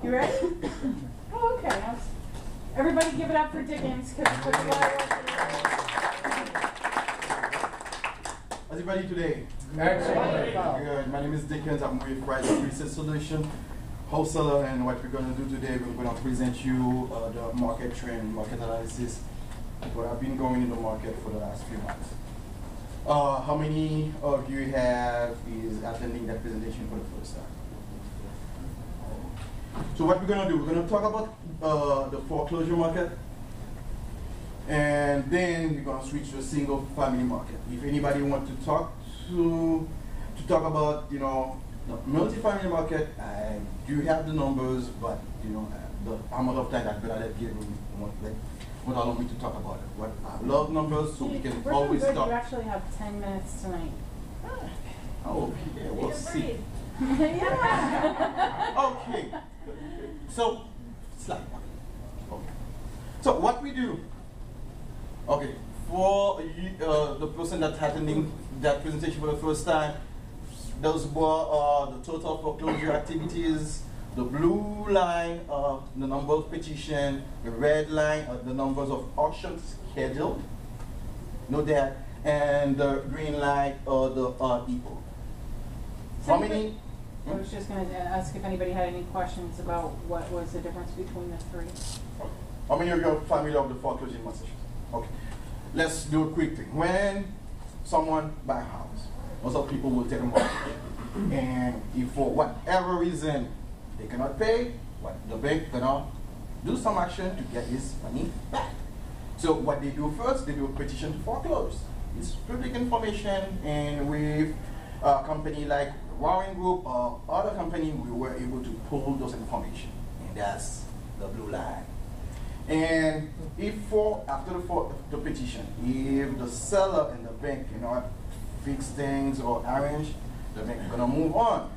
You ready? Oh, okay. Everybody give it up for Dickens, because he puts a lot of work in. How's everybody today? Excellent. Good. My name is Dickens. I'm with Rise Research Solution, wholesaler, and what we're going to do today, we're going to present you the market trend, market analysis, what I've been going in the market for the last few months. How many of you is attending that presentation for the first time? So what we're going to do, we're going to talk about the foreclosure market, and then we're going to switch to a single family market. If anybody wants to talk about, you know, the multi-family market, I do have the numbers, but you know, the amount of time that Bernadette gave me won't allow me to talk about it. But I love numbers, so we can always talk. You actually have 10 minutes tonight. Oh, yeah, we'll see. Yeah. Okay. So, slide one. Okay. So what we do, okay, for the person that's attending that presentation for the first time, those were the total foreclosure activities. The blue line, the number of petitions. The red line, the numbers of auctions scheduled. Know that. And the green line, the REO. How many? I was just going to ask if anybody had any questions about what was the difference between the three. Okay. How many of you are familiar with the foreclosure in Massachusetts? Okay. Let's do a quick thing. When someone buys a house, most of people will take a mortgage. And if for whatever reason they cannot pay, what the bank gonna do some action to get his money back. So what they do first, they do a petition to foreclose. It's public information, and with a company like Warren Group or other company, we were able to pull those information, and that's the blue line. And if after the petition, if the seller and the bank cannot fix things or arrange, the bank is gonna move on.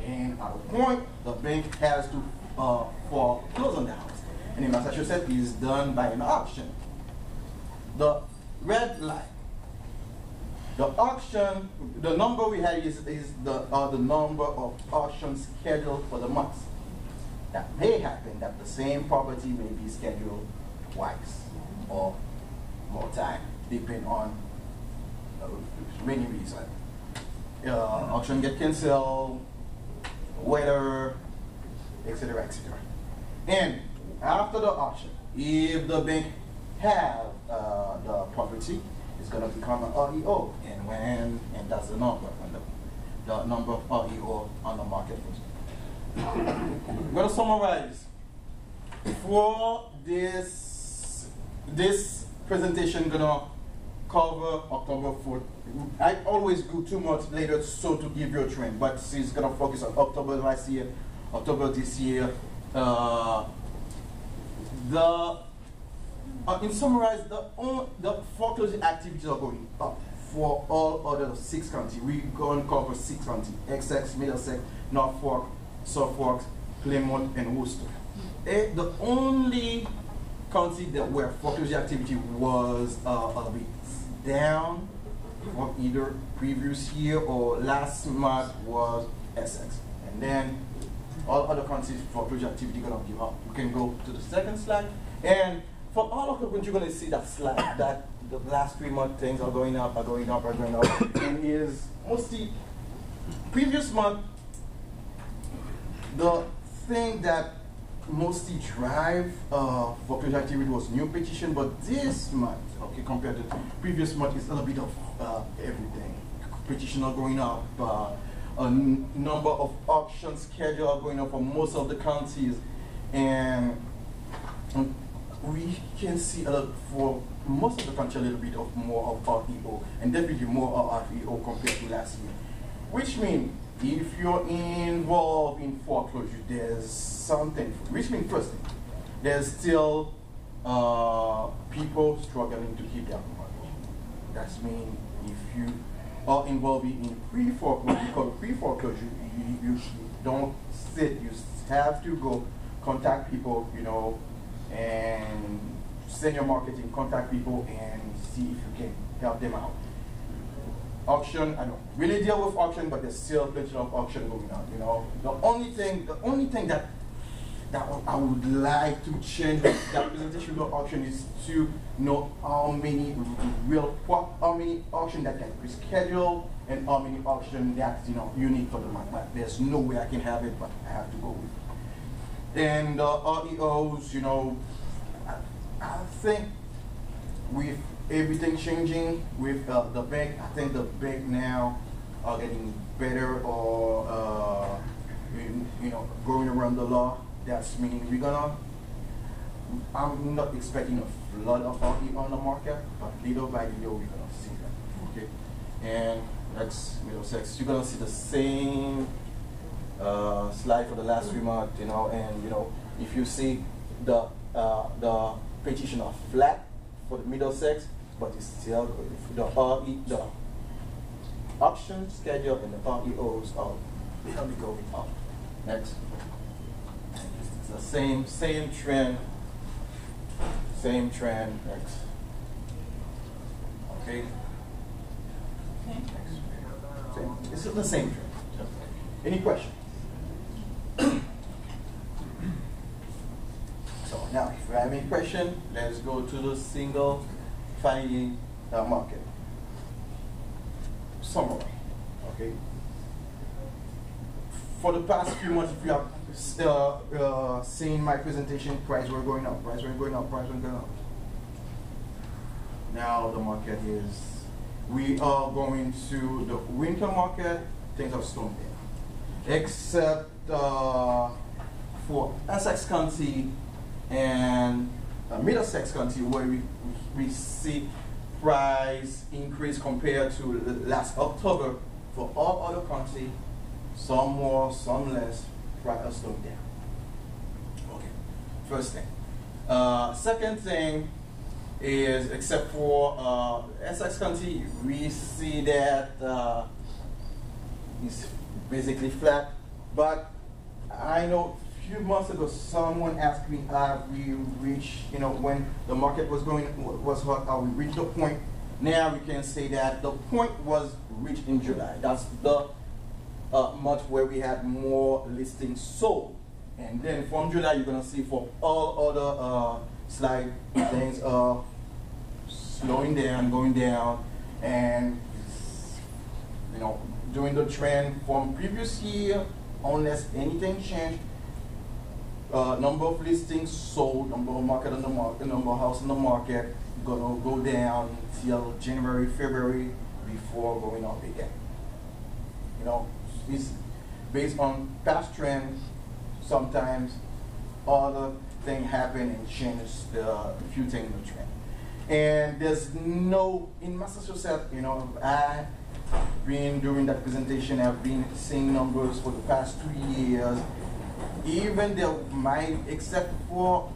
And at a point, the bank has to foreclose on the house. And in Massachusetts, it's done by an auction. The red line. The auction, the number we had is the number of auctions scheduled for the month. That may happen that the same property may be scheduled twice or more time, depending on many reasons. Auction get canceled, weather, etc., etc. And after the auction, if the bank have the property, it's going to become an REO, and that's the number, the number of REO on the market. I'm going to summarize. For this presentation, gonna cover October 4th. I always go 2 months later so to give you a trend, but it's gonna focus on October last year, October this year. In summarize, the foreclosure activities are going up for all other 6 counties. We're going to cover 6 counties: Essex, Middlesex, Norfolk, Suffolk, Plymouth, and Worcester. The only county where foreclosure activity was a bit down from either previous year or last month was Essex. And then all other counties foreclosure activity gonna give up. You can go to the second slide. And for all of the countries, you're gonna see that slide that the last 3 months things are going up, are going up, are going up. And is mostly previous month, the thing that mostly drive foreclosure activity was new petition, but this month, okay, compared to previous month, it's a little bit of everything. Petition are going up, a number of auctions schedule are going up for most of the counties, and we can see for most of the country a little bit of more of REO, and definitely more of REO compared to last year. Which means if you're involved in foreclosure, there's something. Which means first thing, there's still people struggling to keep their mortgage. That means if you are involved in pre-foreclosure, because pre-foreclosure, you don't sit. You have to go contact people, you know, and send your marketing, contact people, and see if you can help them out. Auction, I don't really deal with auction, but there's still plenty of auction going on. You know, the only thing that I would like to change that presentation of auction is to know how many how many auction that can be scheduled and how many auction that unique for the month. But there's no way I can have it, but I have to go with it. And REOs, I think with everything changing with the bank, I think the bank now are getting better or going around the law. That's meaning I'm not expecting a flood of RE on the market, but little by little we're gonna see that. Okay, and that's Middlesex. You're gonna see the same slide for the last 3 months, and if you see the petition are flat for the Middlesex, but it's still the option schedule and the REOs are going up. Next. It's the same trend. Same trend. Next. Okay. It's the same trend. Any question? So now, if you have any question, let's go to the single family market. Summary. Okay. For the past few months, if you have seen my presentation, prices were going up, prices were going up, prices were going up. Now the market is, we are going to the winter market, things are slowing down. Except for Essex County and Middlesex County, where we see price increase compared to last October. For all other counties, some more, some less, price are slowing down. Okay, first thing. Second thing is, except for Essex County, we see that it's basically flat. But I know a few months ago, someone asked me, have we reached, when the market was hot, have we reached the point? Now we can say that the point was reached in July. That's the month where we had more listings sold. And then from July, you're going to see for all other slide things are slowing down, going down, and doing the trend from previous year, unless anything changed. Number of listings sold, number of market on the market, number of house on the market, gonna go down till January, February before going up again. It's based on past trend. Sometimes other things happen and change a few things in the trend. And there's no, in Massachusetts, I've been doing that presentation, I've been seeing numbers for the past 2 years. Even there might, except for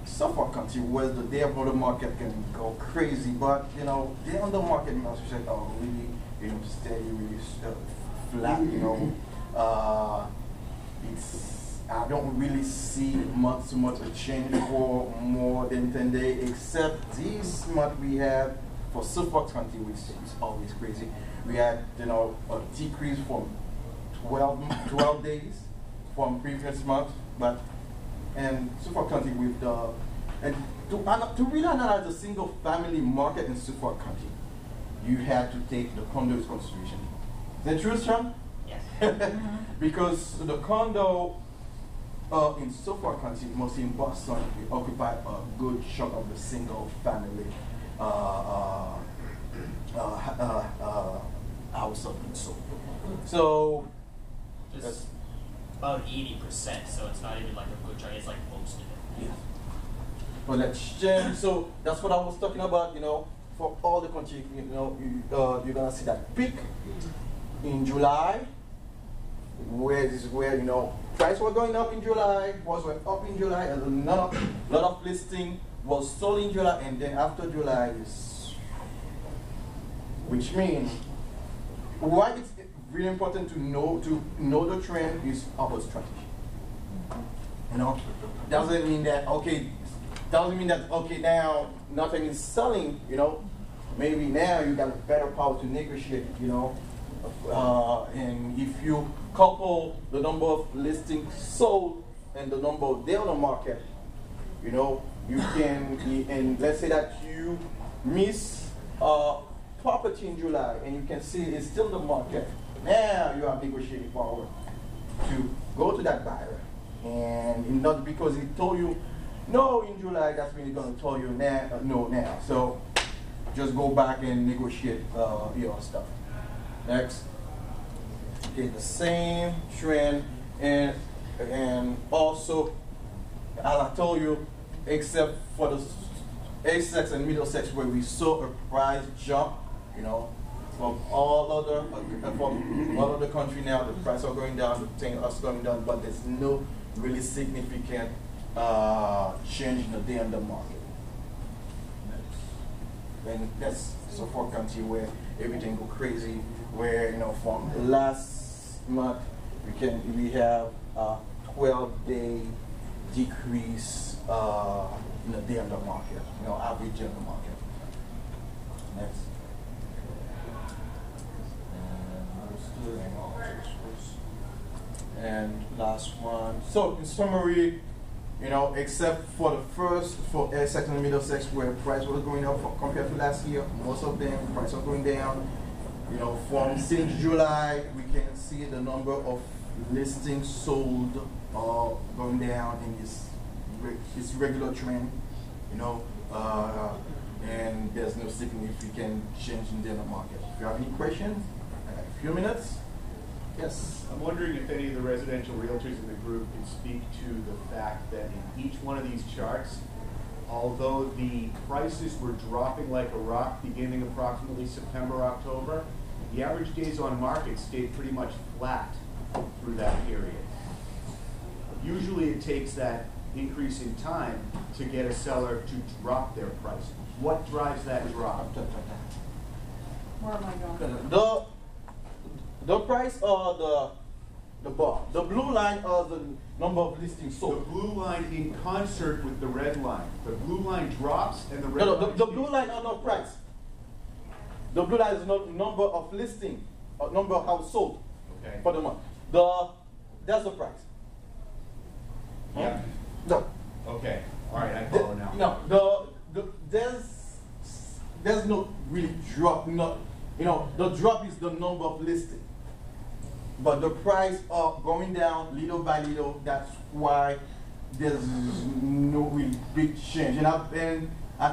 Suffolk County, where the day of the market can go crazy, but day on the market in Massachusetts are really, steady, really flat. I don't really see much a change for more than 10 days, except this month we have for Suffolk County, which is always crazy. We had a decrease from 12 days from previous month, but and Suffolk County with the to really analyze the single family market in Suffolk County, you have to take the condo into consideration. Is that true, Sean? Yes. Because the condo in Suffolk County, mostly in Boston, we occupy a good chunk of the single family house of it. So just about 80%, so it's not even like a good chunk, it's like most of it. Yeah. Well, let's change. So that's what I was talking about, for all the country, you're gonna see that peak in July, where price was going up in July, was went up in July, and a lot of listing was sold in July, and then after July which means why it's really important to know the trend is about strategy. Doesn't mean that now nothing is selling, maybe now you got a better power to negotiate, and if you couple the number of listings sold and the number there on the market, you know, you can, and let's say that you miss property in July and you can see it's still the market. Now you have negotiating power to go to that buyer, and not because he told you no in July, that's when he's going to tell you no now. So just go back and negotiate your stuff. Next. Okay, the same trend, and also, as I told you, except for the A-sex and Middlesex where we saw a price jump, you know, from all other country now, the price are going down, the thing is going down, but there's no really significant change in the day on the market. And that's Suffolk County where everything go crazy, where, you know, from last month we have a 12-day decrease in the day on the market, you know, average on the market. Next. And last one. So in summary, you know, except for the first, for Essex and Middlesex where price was going up compared to last year, most of them price are going down. You know, from since July, we can see the number of listings sold going down in this regular trend. You know, and there's no significant change in the market. If you have any questions, I got a few minutes. Yes. I'm wondering if any of the residential realtors in the group can speak to the fact that in each one of these charts, although the prices were dropping like a rock beginning approximately September, October, the average days on market stayed pretty much flat through that period. Usually it takes that increase in time to get a seller to drop their price. What drives that drop? Where am I going? The price or the bar? The blue line or the number of listings sold? The blue line in concert with the red line. The blue line drops and the red line... The blue line are not price. The blue line is not number of listing, or number of houses sold for the month. That's the price. Yeah. No. Okay. All right, I follow now. No, there's no really drop. Not, you know, the drop is the number of listings. But the price are going down little by little. That's why there's no really big change. And I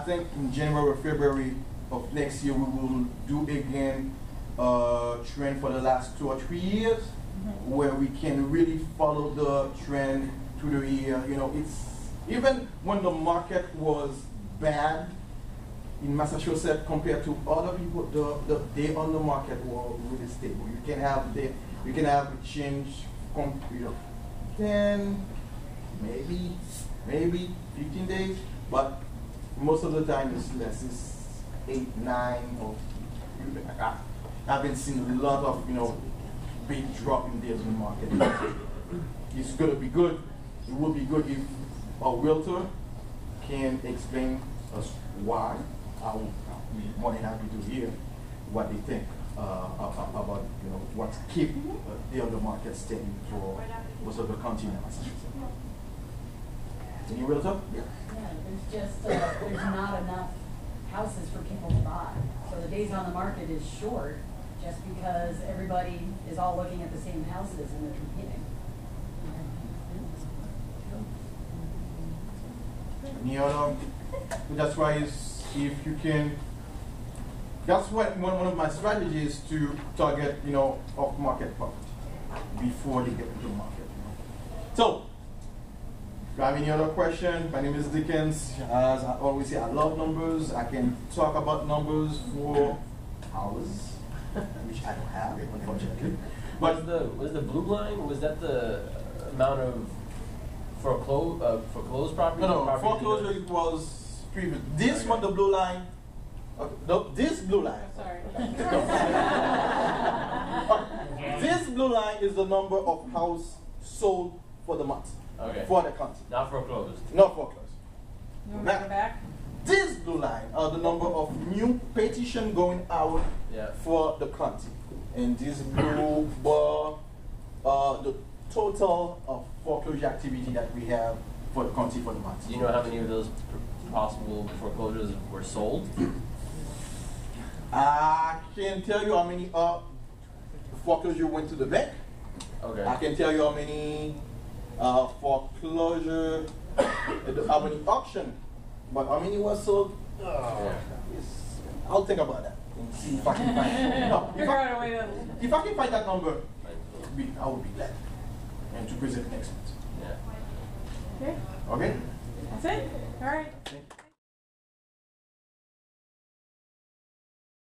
think in January or February of next year we will do again trend for the last 2 or 3 years, where we can really follow the trend through the year. You know, it's even when the market was bad in Massachusetts compared to other people, the day on the market were really stable. You can have a change, you know, 10, maybe 15 days, but most of the time it's less. It's 8, 9, or I haven't seen a lot of, you know, big drop in days in the market. It's gonna be good. It would be good if a realtor can explain us why. I would be more than happy to hear what they think about, you know, what keep the other market steady for most of the county in Massachusetts. Any realtor? Yeah. Yeah, there's not enough houses for people to buy. So the days on the market is short just because everybody is all looking at the same houses and they're competing. Any other? That's why if you can, that's what one of my strategies to target, you know, off-market property before they get into the market. So, if you have any other question, my name is Dickens. As I always say, I love numbers. I can talk about numbers for hours, which I don't have, unfortunately. But was the blue line, was that the amount of foreclosed property? No, foreclosure was previous. This one, the blue line. Okay, no, this blue line. Sorry. This blue line is the number of houses sold for the month. Okay. For the county. Not foreclosed. Not foreclosed. You want me to go back? This blue line are the number of new petitions going out for the county. And this blue bar, the total of foreclosure activity that we have for the county for the month. Do you know how many of those possible foreclosures were sold? I can tell you how many foreclosure went to the bank. Okay. I can tell you how many foreclosure, how many auction, but how many was sold? Yeah. I'll think about that and see if I can find. No, Figure out a way to. if I can find that number, I would be glad and to present next month. Yeah. Okay, Okay? that's it. All right.